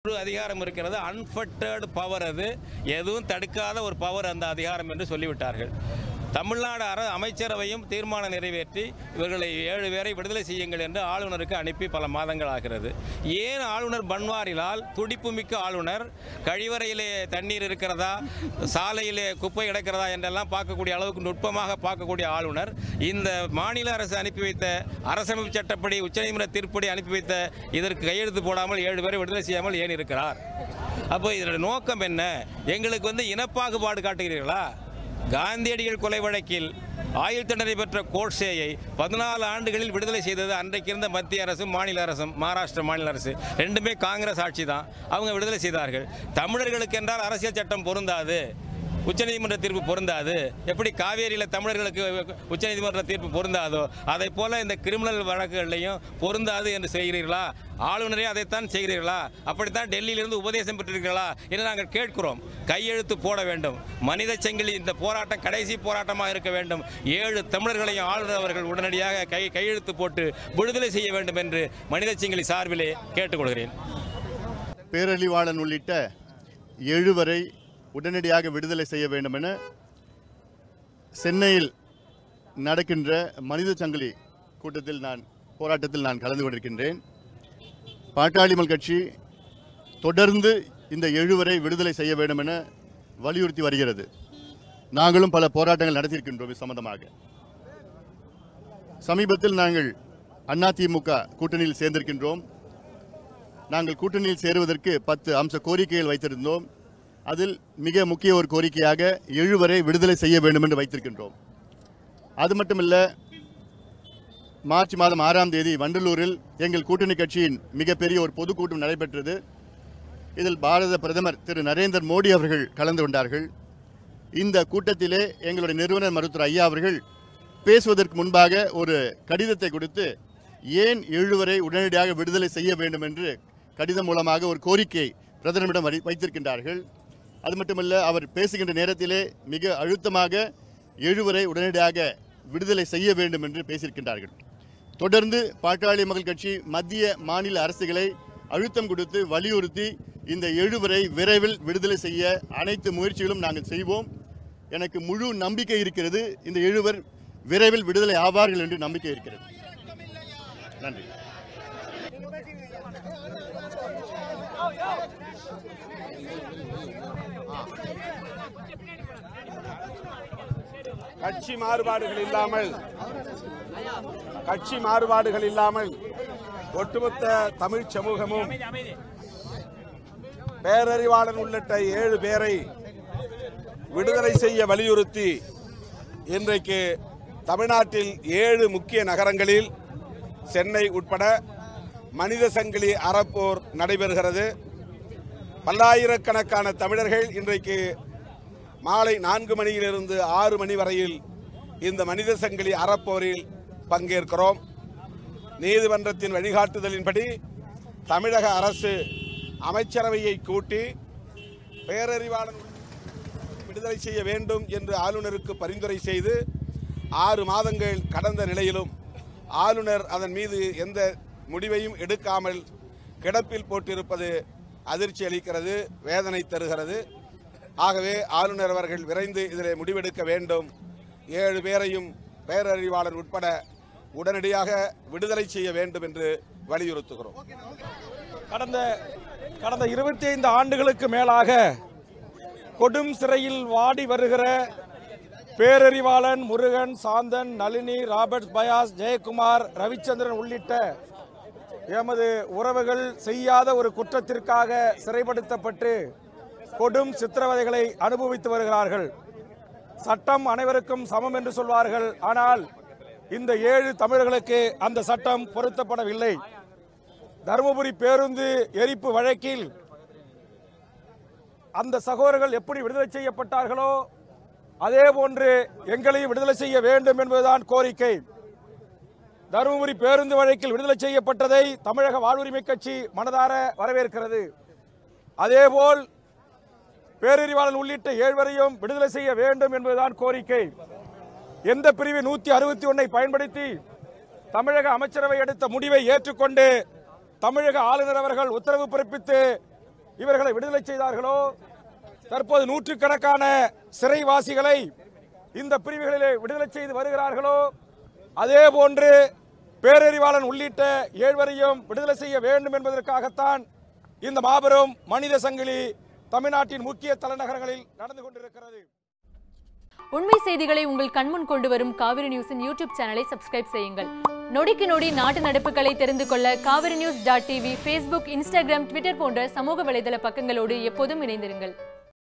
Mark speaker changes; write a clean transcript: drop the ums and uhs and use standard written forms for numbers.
Speaker 1: ஒரு அதிகாரம் இருக்கிறது, அன்ஃபெட்டர்டு பவர். அது எதுவும் தடுக்காத ஒரு பவர் அந்த அதிகாரம் என்று சொல்லிவிட்டார்கள். தமிழ்நாடு அமைச்சரவையும் தீர்மானம் நிறைவேற்றி இவர்களை 7 பேரை விடுதலை செய்யுங்கள் என்று ஆளுநருக்கு அனுப்பி பல மாதங்கள் ஆகிறது. ஏன் ஆளுநர் பன்வாரிலால், துடிப்புமிக்க ஆளுநர், கழிவறையிலே தண்ணீர் இருக்கிறதா, சாலையிலே குப்பை கிடக்கிறதா என்றெல்லாம் பார்க்கக்கூடிய அளவுக்கு நுட்பமாக பார்க்கக்கூடிய ஆளுநர் இந்த மாநில அரசு அனுப்பி வைத்த அரசமைப்பு சட்டப்படி உச்சநீதிமன்ற தீர்ப்படி அனுப்பி வைத்த இதற்கு கையெழுத்து போடாமல் 7 பேரை விடுதலை செய்யாமல் ஏன் இருக்கிறார்? அப்போ இதனுடைய நோக்கம் என்ன? எங்களுக்கு இனப்பாகுபாடு காட்டுகிறீர்களா? காந்தியடிகள் கொலை வழக்கில் ஆயுள் தண்டனை பெற்ற கோட்சேயை 14 ஆண்டுகளில் விடுதலை செய்தது அன்றைக்கு இருந்த மத்திய அரசும் மாநில அரசும். மகாராஷ்டிர மாநில அரசு ரெண்டுமே காங்கிரஸ் ஆட்சி தான். அவங்க விடுதலை செய்தார்கள். தமிழர்களுக்கு என்றால் அரசியல் சட்டம் பொருந்தாது, உச்சநீதிமன்ற தீர்ப்பு பொருந்தாது. எப்படி காவேரியில் தமிழர்களுக்கு உச்சநீதிமன்ற தீர்ப்பு பொருந்தாதோ அதை போல இந்த கிரிமினல் வழக்குகளையும் பொருந்தாது என்று செய்கிறீர்களா? ஆளுநரே அதைத்தான் செய்கிறீர்களா? அப்படித்தான் டெல்லியிலிருந்து உபதேசம் பெற்றிருக்கிறீர்களா என்று நாங்கள் கேட்கிறோம். கையெழுத்து போட வேண்டும். மனித சங்கிலி இந்த போராட்டம் கடைசி போராட்டமாக இருக்க வேண்டும். 7 தமிழர்களையும் ஆளுநர் அவர்கள் உடனடியாக கையெழுத்து போட்டு விடுதலை செய்ய வேண்டும் என்று மனித சங்கிலி சார்பிலே கேட்டுக்கொள்கிறேன்.
Speaker 2: பேரறிவாளன் உள்ளிட்ட 7 வரை உடனடியாக விடுதலை செய்ய வேண்டும் என சென்னையில் நடக்கின்ற மனித சங்கிலி போராட்டத்தில் நான் கலந்து கொண்டிருக்கின்றேன். பாட்டாளி மக்கள் கட்சி தொடர்ந்து இந்த 7 வரை விடுதலை செய்ய வேண்டும் என வலியுறுத்தி வருகிறது. நாங்களும் பல போராட்டங்கள் நடத்தியிருக்கின்றோம். இது சம்பந்தமாக சமீபத்தில் நாங்கள் அதிமுக கூட்டணியில் சேர்ந்திருக்கின்றோம். நாங்கள் கூட்டணியில் சேருவதற்கு 10 அம்ச கோரிக்கைகள் வைத்திருந்தோம். அதில் மிக முக்கிய ஒரு கோரிக்கையாக 7 வரை விடுதலை செய்ய வேண்டும் என்று வைத்திருக்கின்றோம். அது மட்டுமல்ல, மார்ச் மாதம் 6ஆம் தேதி வண்டலூரில் எங்கள் கூட்டணி கட்சியின் மிகப்பெரிய ஒரு பொதுக்கூட்டம் நடைபெற்றது. இதில் பாரத பிரதமர் திரு நரேந்திர மோடி அவர்கள் கலந்து கொண்டார்கள். இந்த கூட்டத்திலே எங்களுடைய நிறுவனர் மருத்துவர் ஐயா அவர்கள் பேசுவதற்கு முன்பாக ஒரு கடிதத்தை கொடுத்து ஏன் 7 வரை உடனடியாக விடுதலை செய்ய வேண்டும் என்று கடிதம் மூலமாக ஒரு கோரிக்கை பிரதமரிடம் வைத்திருக்கின்றார்கள். அது மட்டுமல்ல, அவர் பேசுகின்ற நேரத்திலே மிக அழுத்தமாக 7 வரை உடனடியாக விடுதலை செய்ய வேண்டும் என்று பேசியிருக்கின்றார்கள். தொடர்ந்து பாட்டாளி மக்கள் கட்சி மத்திய மாநில அரசுகளை அழுத்தம் கொடுத்து வலியுறுத்தி இந்த 7 வரை விரைவில் விடுதலை செய்ய அனைத்து முயற்சிகளும் நாங்கள் செய்வோம். எனக்கு முழு நம்பிக்கை இருக்கிறது. இந்த 7 பேர் விரைவில் விடுதலை ஆவார்கள் என்று நம்பிக்கை இருக்கிறது. நன்றி.
Speaker 3: கட்சி மாறுபாடுகள் இல்லாமல் ஒட்டுமொத்த தமிழ் சமூகமும் பேரறிவாளன் உள்ளிட்ட 7 பேரை விடுதலை செய்ய வலியுறுத்தி இன்றைக்கு தமிழ்நாட்டில் 7 முக்கிய நகரங்களில் சென்னை உட்பட மனித சங்கிலி அறப்போர் நடைபெறுகிறது. பல்லாயிரக்கணக்கான தமிழர்கள் இன்றைக்கு மாலை 4 மணியிலிருந்து 6 மணி வரையில் இந்த மனித சங்கிலி அறப்போரில் பங்கேற்கிறோம். நீதிமன்றத்தின் வழிகாட்டுதலின்படி தமிழக அரசு அமைச்சரவையை கூட்டி பேரறிவாளன் விடுதலை செய்ய வேண்டும் என்று ஆளுநருக்கு பரிந்துரை செய்து 6 மாதங்கள் கடந்த நிலையிலும் ஆளுநர் அதன் மீது எந்த முடிவையும் எடுக்காமல் கிடப்பில் போட்டிருப்பது அதிர்ச்சி அளிக்கிறது, வேதனை தருகிறது. ஆகவே ஆளுநர் அவர்கள் விரைந்து இதிலே முடிவெடுக்க வேண்டும். 7 பேரையும் பேரறிவாளன் உட்பட உடனடியாக விடுதலை செய்ய வேண்டும் என்று வலியுறுத்துகிறோம்.
Speaker 4: கடந்த 25 ஆண்டுகளுக்கு மேலாக கொடும் சிறையில் வாடி வருகிற பேரறிவாளன், முருகன், சாந்தன், நளினி, ராபர்ட் பயாஸ், ஜெயக்குமார், ரவிச்சந்திரன் உள்ளிட்ட எமது உறவுகள் செய்யாத ஒரு குற்றத்திற்காக சிறைப்படுத்தப்பட்டு கொடும் சித்திரவதைகளை அனுபவித்து வருகிறார்கள். சட்டம் அனைவருக்கும் சமம் என்று சொல்வார்கள். ஆனால் இந்த 7 தமிழர்களுக்கு அந்த சட்டம் பொருத்தப்படவில்லை. தருமபுரி பேருந்து எரிப்பு வழக்கில் அந்த சகோதரர்கள் எப்படி விடுதலை செய்யப்பட்டார்களோ அதே போன்று எங்களையும் விடுதலை செய்ய வேண்டும் என்பதுதான் கோரிக்கை. தருமபுரி பேருந்து வழக்கில் விடுதலை செய்யப்பட்டதை தமிழக வாழ்வுரிமை கட்சி மனதார வரவேற்கிறது. அதேபோல் பேரறிவாளன் உள்ளிட்ட 7 வரையும் விடுதலை செய்ய வேண்டும் என்பதுதான் கோரிக்கை. எந்த பிரிவு 161 பயன்படுத்தி தமிழக அமைச்சரவை எடுத்த முடிவை ஏற்றுக்கொண்டு தமிழக ஆளுநர் அவர்கள் உத்தரவு பிறப்பித்து இவர்களை விடுதலை செய்தார்களோ, தற்போது நூற்றுக்கணக்கான சிறைவாசிகளை இந்த பிரிவுகளிலே விடுதலை செய்து வருகிறார்களோ, அதே போன்று பேரறிவாளன் உள்ளிட்ட 7 விடுதலை செய்ய வேண்டும் என்பதற்காகத்தான் இந்த மாபெரும் மனித சங்கிலி தமிழ்நாட்டின் முக்கிய தலைநகரங்களில் நடந்து கொண்டிருக்கிறது.
Speaker 5: உண்மை செய்திகளை உங்கள் கண்முன் கொண்டு வரும் காவிரி நியூஸின் யூடியூப் சேனலை சப்ஸ்கிரைப் செய்யுங்கள். நொடிக்கு நொடி நாட்டு நடப்புகளை தெரிந்து கொள்ள kaverinews.tv, Facebook, Instagram, Twitter போன்ற சமூக வலைதள பக்கங்களோடு எப்போதும் இணைந்திருங்கள்.